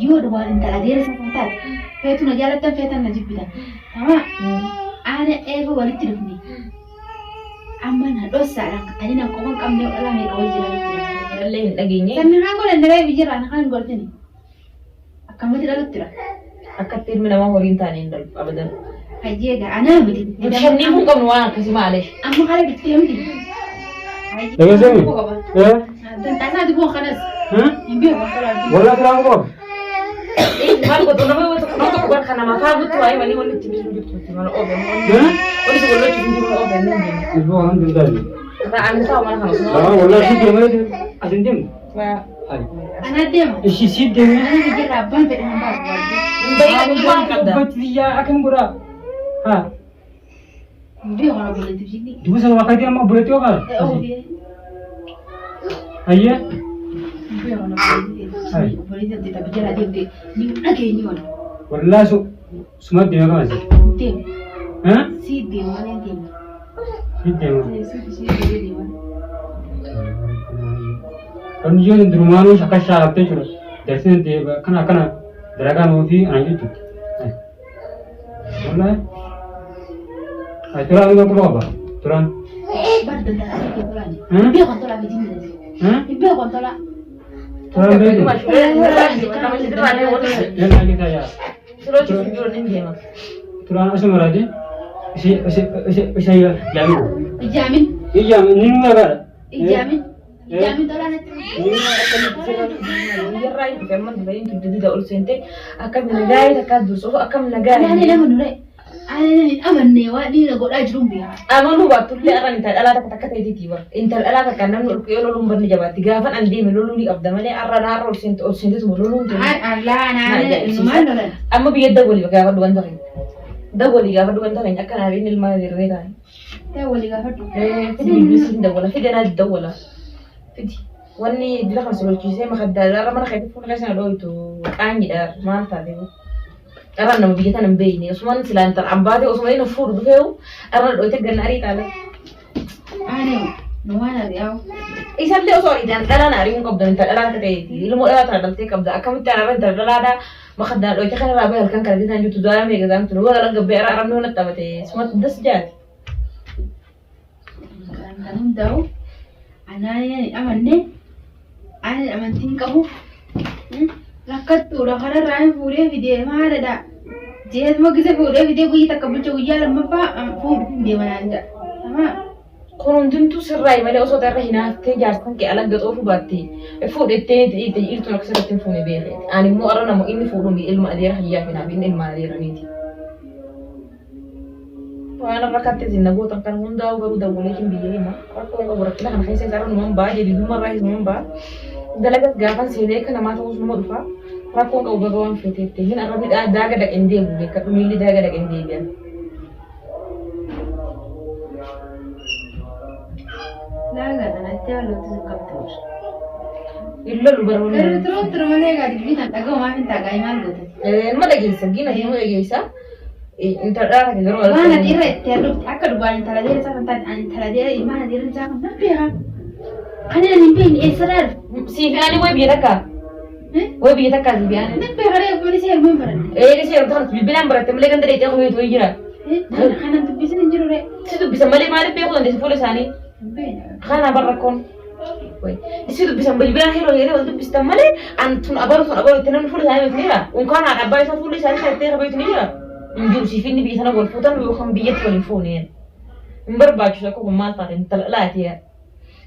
يود وان انت الأدير سفنتات فيتنا جالتا فيتنا جبتا تمام أنا إيه هو اللي تلفني أما أنا دوس على أنا كمان كم يوم الله هيك وجهي اللي لقيني سمي هنقول إن لا بيجي أنا خلينا قلتني أكمل تلا ترى أكثر من ما هو رينتاني أبدا هجيك أنا بدي مشاني مو كم وانا كذي معلش أما خلي بتكلمني يا زلمة إيه أنت أنا تبغى خلاص ها يبيه بطلع ولا كلام قول إيه ما لقيت أنا ما تقول خنا ما فاهم بتوعي ماني ولا تبي تجيب تبي ما أوبن ولا تقول له تبي تجيب أوبن نعم اسبوع عند الدالي أنا تاو ما خلاص لا ولا شيء ما يدري عشان دم أنا ديم إيش يصير دم أنا بيجي رابان في المبارك بيجي ما كذا بتليا أكمل برا ها يبيه أنا بقول تبجيني دوس الوقت يا ما بقولت يوكل هيا يبيه أنا بقول تبجي تبجي لا ديم ديم أكيد نيون ولا سمعت دم كمان ديم ها سيد ديم ولا ديم سيد دم سيد ديم kan jiyo durumanu shaka sharapte churo desin de kana daraga no fi an yitu wallahi ay turan no ko ba turan بعد ده يبيه قنطلة بدين يبيه قنطلة turan be ما شو أنا مش درا عليه ولا ya lagi saya شلون تشوف يقول إني ما turan asal maraji si jamin الجامن jamin ni ngagar الجامن الجامن طلع يراي كمان تبين تبدي ده أقول سنتين أكمل نجاي تكاد بس أكمل نجاي أنا لما نرى أنا أمني وأني أقول أجرم بها أمانو باتو لي أنا أنت ألا تكتك تيجي تبا أنت ألا تكنا نقول كيلو لون برني جبات تجافن عندي ملولو لي أبدا مالي أرى نار أول سنت أول سنت ملولو لا أنا إنه ما نرى أما بيد دولي بقى أخذ دوان تغين دولي أخذ دوان تغين أكن هذين الماء يروي تاني تقولي قفدو فدي بيسين دولا فدي أنا دولا فدي واني بلا خمسة لو تجي ما خد دار ما خايف فون كاسنا دويتو كاني دار ما أنت هذا أرى إنه بيجي أنا مبيني عثمان سلان ترعبادي عثمان ينفور بفيو أرى دويتك جن أريد على أنا نوانا رياو إيش هذا أصوري ده أنا ناري من قبل أنت ألا تكيدي لما ألا تردلتك قبل أكمل تعرف أنت لا ما خد دار دويتك أنا رابع هالكان كذا جينا جوتو دار ميجا زام تنو ولا لقى بيرا أرى منو نتابته سمعت دس جات أنا داو أنا يعني أمني أنا أمنتين كهو لقد تورا خلا راي فوري فيديو ما هذا دا جهاز ما كذا فوري فيديو بيجي تكمل شوية لما فا فور فيديو ما عنده تمام كون دنتو سراي مالي أصوات الرهينة تجارتك كألا جت باتي فود التين تيجي تنو كسر التلفون بيرد أنا مو أرانا مو إني فورهم بالعلم أدير حياة فينا بين علم أدير نيتي وأنا ركعت زين نبوت كان هون دا وبرو دا ولكن بيجي ما أقول بركة أنا خايف سيزارو نمان با jadi dulu marah nمان با dalagat gafan sini kan nama tu semua dufa rakon kau bagawan fete hin arabi da daga da inde bu ka mili daga da inde biya لا لا أنا أتجاهل وتذكرتوش illa lu baru ni ترى ما لقى تجيب تنتقى ما في تنتقى ما لقى ma da gisa gina hin ma gisa inta da ka garo ما أنا ديرة تلو أكل بان ترى ديرة سافن تان أنا ترى ديرة ما أنا ديرة سافن ما فيها خلينا نبين إسرار si fi ani wai biya ka wai biya ka si biya نبي هذا يقول لي سير مين برد ni sai ran bi bilan barata mele ganda da ita ko to yira خلنا نبي سن نجرو رأي situ bisa male male pe ko ndesi fole sani khana barakon wai situ bisa bali bilan hero yele wal bisa male antun abaru tenan fole sani mefira un kana abai sa fole sani khate ka baytu nira ngiru si finni bi sana gol futan bi kham biyet wal fone mbar ba chu ko mal ta entar la tiya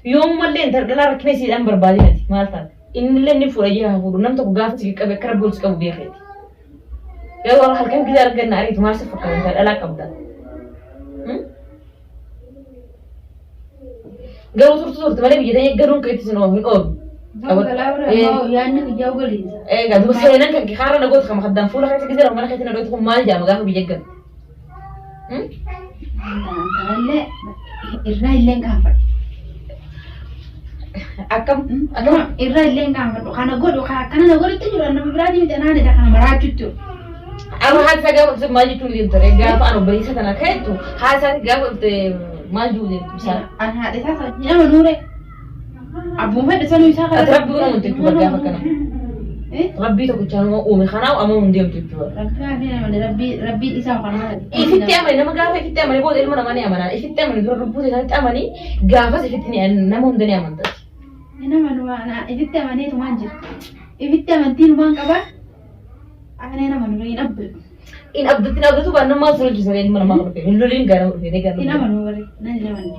يوم ما اللي انت لا ركني سيد أمبر بالينتي مالتان إن اللي نفور أيها هو نمت بقافت في كبر كربولس كم بيخيتي يا والله هل كم كذا رجعنا أريد ما أعرف فكر انت لا كبدا قالوا صرت ما لي بيجي يقدرون كي تسنوا من أوب يعني كجاو قليل إيه قالوا بس هنا كان كخارة نقول خم خدام فولا خيت كذا لما خيت نقول تكون مال جام قافوا بيجي لا الرأي اللي نقافل أكم الرأي اللي نقافل وخنا نقول وخنا نقول تجرب أنا ببرادي متى أنا ده كنا مراجعته أنا هاد سجى زي ما جيتوا لي ترى جاب أنا بريسة أنا كيتو هاد سجى جاب ما جودي بس أنا هذا سافر يا منورة أبو ما ده سنو يسافر أتربي ولا منتج تبغى جاب كنا Rabbii tokkichaan uume kanaaf amma hundee jechuudha. Rabbiin isaa kanaa. Ifitti amani nama gaafa ifitti amani booda ilma namaa ni amanaa. Ifitti amani dura lubbuu isaaniitti amani gaafas ifitti nama hunda ni amantati. Nama nuwaana ifitti amaneetu maan jira. Ifitti amantiin waan qabaa. Amanee nama nuyi hin abdatu. In abdatu baan nama maal soolchisa ilma namaa dhufe. Hin loliin gara dhufe ni gara. Hin amanu bari nan namanne.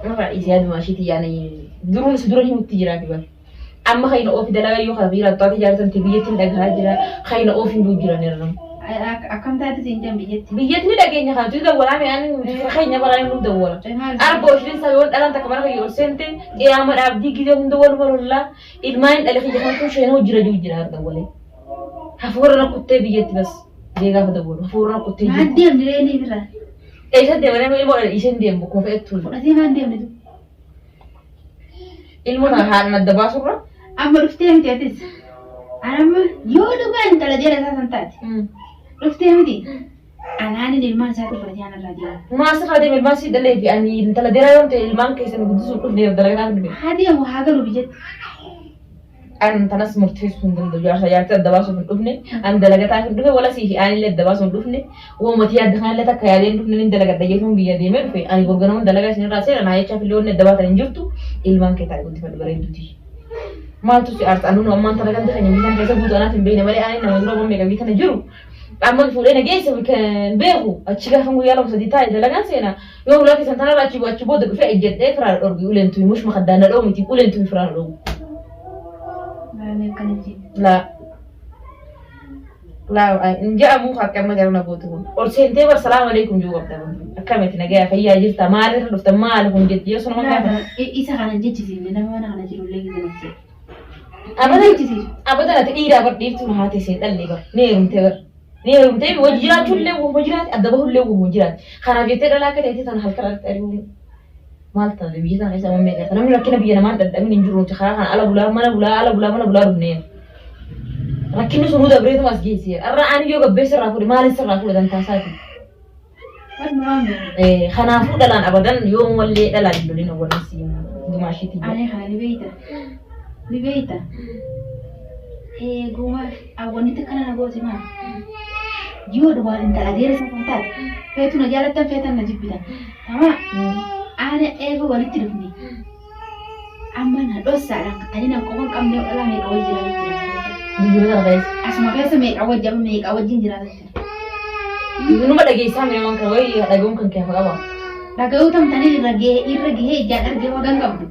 Nama isii aduma ishiitti yaani duruun si dura himutti jira biba. Amma khayna oofi dalagaa yoo kana biira taate jaartan biyyattiin dhagaa jira. Khayna oofi hin jiran irra. Akkam taate siin jam biyyatti. Biyyatni dhageenya kan tuuta wala mi ani khayna baraan nu dawwala. Arbo shirin sa yoon dhalan takka marka yoo sente qiyaama dhaabdii gidee hunda wal marulla ilmaan dhalli kan kun sheenoo jira dawwale. Hafuura kuttee biyyatti bas deegaa fada bulu. Hafuura kuttee. Maddeen direeni bira. Isa deemanii ilmoo isheen deemu kofa ettu. Fudhatee maan deemne tu. Ilmoo na haadha adda baasurra. Amma dhuftee miti atis. Anamma yoo dhugaa intala jala isaa san taate. Dhuftee miti. Anaan ilmaan isaatti fudhatee aanarraa deema. Maasirraa deema ilmaan si dhalee fi ani intala dheeraa yoo ta'e ilmaan keessan guddisuun dhufnee dalagaa dhufe. Haa deemu haa galu biyyatti. An tanas murteessuu hin danda'u jaarsa adda baasuuf hin dhufne an dalagataa hin dhufe wala siifi ani illee adda baasuuf hin dhufne uummati adda kan illee takka yaadeen dhufne ni dalagadha jechuun biyya deemee dhufe ani gorganamuun dalagaa isinirraa seera naa jechaaf illee wanni adda baatan hin jirtu ilmaan kee taa'ee guddifadhu bareedduuti. Maaltu si aarsa anuun ammaan dalagaan keenya bitan keessa guutuu anaaf hin beekne malee ani nama dura bommee qabii kana jiru. Amma fuudhee nageessa kan beeku achi gaafa guyyaa lama sadii taa'e dalagaan seena yoo ulaa keessan tanarraa achi booda dhufe ejjedhee firaan dhorgi uleentu mushma kaddaana dhoomu miti uleentu firaan dhoomu. لا إن جاء موقع كم جرنا بوتهم أرسلتي والسلام عليكم جوا بدهم أكملت نجاة فيا جلت مال رفت مالهم جد يوصلوا ما كان إيسا كان جد جزء من ما أنا كان جلوا لي جد أبدا تقيرا برديت ما هاتي سيد اللي بر نيرم تبر وجرات كل وجرات أدبه كل وجرات خنا جيتر لا كده تيجي تنحل كرات أريهم مالتا بيجي تنحل سامي ميجا أنا من ركنا بيجي ما تدمن ينجرون تخاف على بلا ربنيه لكن شنو ده بريد ماس جيسير الرأني يوجا بيسر رافوري ما لسه رافوري ده انت ساتي خنافو دلان أبدا يوم ولا دلان دلين أول نسيم دماشي تيجي أنا خنا لبيتا قوما أول نتكلم أنا قوتي ما يود وان انت أدير سفنتات فيتنا جالتا فيتنا نجيب بدا تمام أنا ولا تلفني أما أنا دوس على أنا نقوم كم يوم الله ما يقوي جرا Gimana guys? Asma biasa make awal jam make awal jinjira tu. Dulu pada gay sama memang kawai ada gom kan kaya apa? Lagau tam tani irage jangan ge wagan kamu.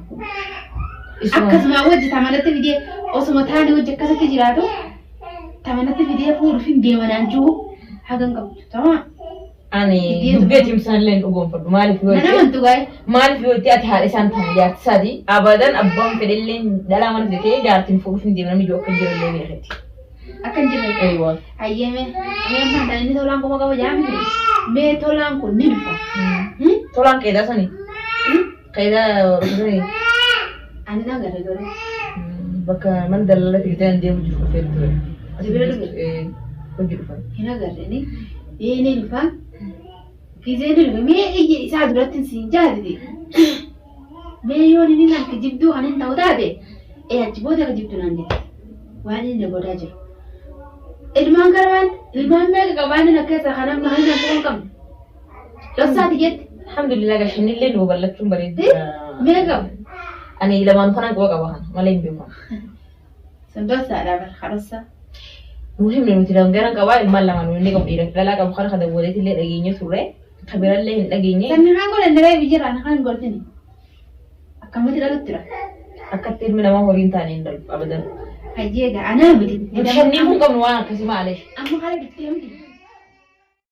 Akkas ma wajah tamanat video osma thani wajah kasat jira tu. Tamanat video pur film dia mana anju hagan kamu. Tamam. Ani dubbe timsan len ugom perlu malif yo. Mana mantu guys? Malif yo tiap hari santai ya sadi. Abadan abang pedellin dalam mana deke jartin pur film dia mana mi jok kerja lagi ni. Akan jadi. Aywa. Ayeme mana ini tolong kamu kau jam ni. Me tolong kau ni lupa. Tolong keda sani. Keda ni. Ani nak gara-gara. Baka mandal kita yang dia wujud kafir tu. Sebenarnya tu. Wujud kafir. Hina gara ni. Ini lupa. Kizeni lupa. Me ini saat berat sih jadi. Me yo ni nak kejibdu anin tahu tak deh. Aja bodoh kejibdu nanti. Wani ni bodoh aja. Ilman kawan, ilman mereka kawan nak kerja khanam nak hilang pun kam. Dosa tiket. Alhamdulillah guys, ini le dua balat cuma berid. Mereka. Ani ilaman khanan gua kawan, malain bimu. Sendosa ada berkharasa. Muhim ni mesti orang kawan malam anu ni kau irak. Lala kau khan kada boleh tidak lagi nya sure. Kabiran le lagi nya. Sambil aku le nilai bijir anak kan golden ni. Kamu tidak lupa. Akatir mina mah horin tani ndal abadan. Haji ga anak betul. Macam ni pun kau nuan kasih malih. Aku kalau gitu